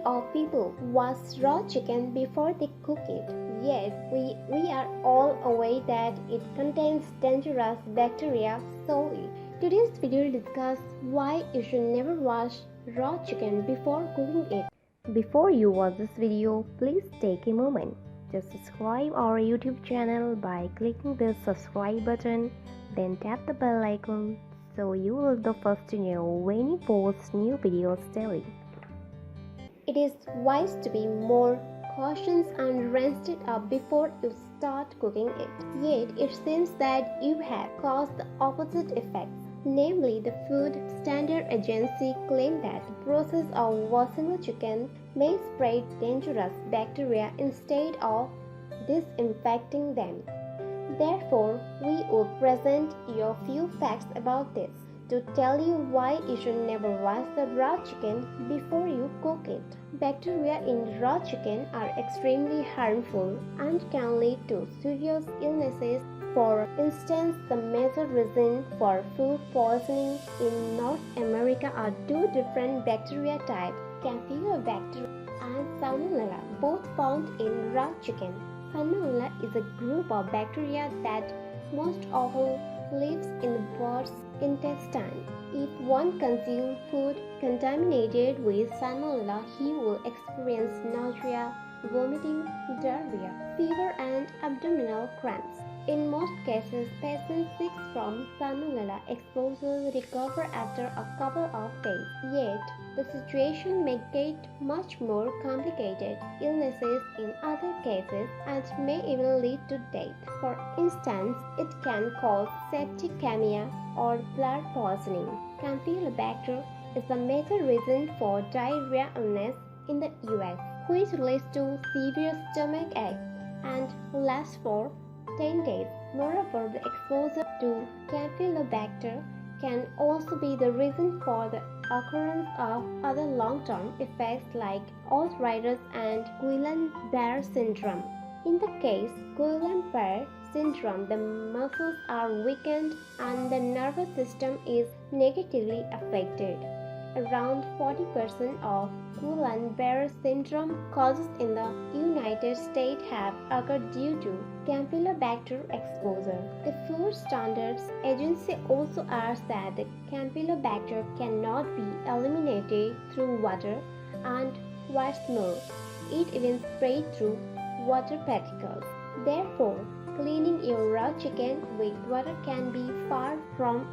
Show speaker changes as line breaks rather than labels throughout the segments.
of people wash raw chicken before they cook it. Yet, we are all aware that it contains dangerous bacteria, so today's video will discuss why you should never wash raw chicken before cooking it. Before you watch this video, please take a moment. Just subscribe our YouTube channel by clicking the subscribe button, then tap the bell icon so you will be the first to know when we post new videos daily. It is wise to be more cautious and rinse it up before you start cooking it. Yet it seems that you have caused the opposite effects. Namely, the Food Standard Agency claimed that the process of washing the chicken may spread dangerous bacteria instead of disinfecting them. Therefore, we will present you a few facts about this to tell you why you should never wash the raw chicken before you cook it. Bacteria in raw chicken are extremely harmful and can lead to serious illnesses. For instance, the major reason for food poisoning in North America are two different bacteria types, Campylobacter and Salmonella, both found in raw chicken. Salmonella is a group of bacteria that most often lives in the bird's intestine. If one consumes food contaminated with Salmonella, he will experience nausea, vomiting, diarrhea, fever, and abdominal cramps. In most cases, patients sick from Salmonella exposure recover after a couple of days. Yet, the situation may get much more complicated. Illnesses in other cases and may even lead to death. For instance, it can cause septicemia or blood poisoning. Campylobacter is a major reason for diarrhea illness in the US, which leads to severe stomach ache and lasts for 10 days. Moreover, the exposure to Campylobacter can also be the reason for the occurrence of other long-term effects like arthritis and Guillain-Barré syndrome. In the case Guillain-Barré syndrome, the muscles are weakened and the nervous system is negatively affected. Around 40% of Guillain-Barré syndrome cases in the United States have occurred due to Campylobacter exposure. The Food Standards Agency also asks that the Campylobacter cannot be eliminated through water, and what's more, it even spreads through water particles. Therefore, cleaning your raw chicken with water can be far from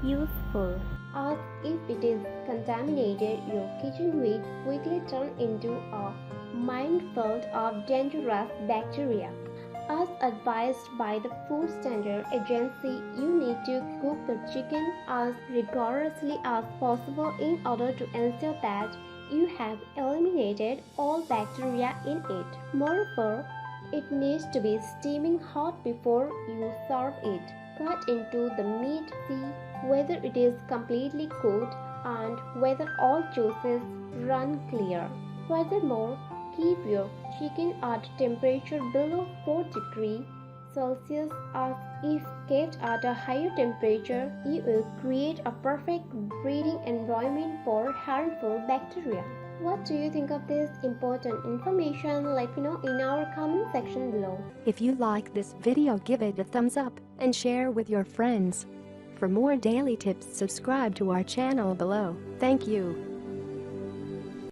useful, as if it is contaminated, your kitchen will quickly turn into a minefield of dangerous bacteria. As advised by the Food Standard Agency, you need to cook the chicken as rigorously as possible in order to ensure that you have eliminated all bacteria in it. Moreover, it needs to be steaming hot before you serve it. Cut into the meat, see whether it is completely cooked and whether all juices run clear. Furthermore, keep your chicken at temperature below 4 degrees Celsius, as if kept at a higher temperature, you will create a perfect breeding environment for harmful bacteria. What do you think of this important information? Let me know in our comment section below.
If you like this video, give it a thumbs up and share with your friends. For more daily tips, subscribe to our channel below. Thank you.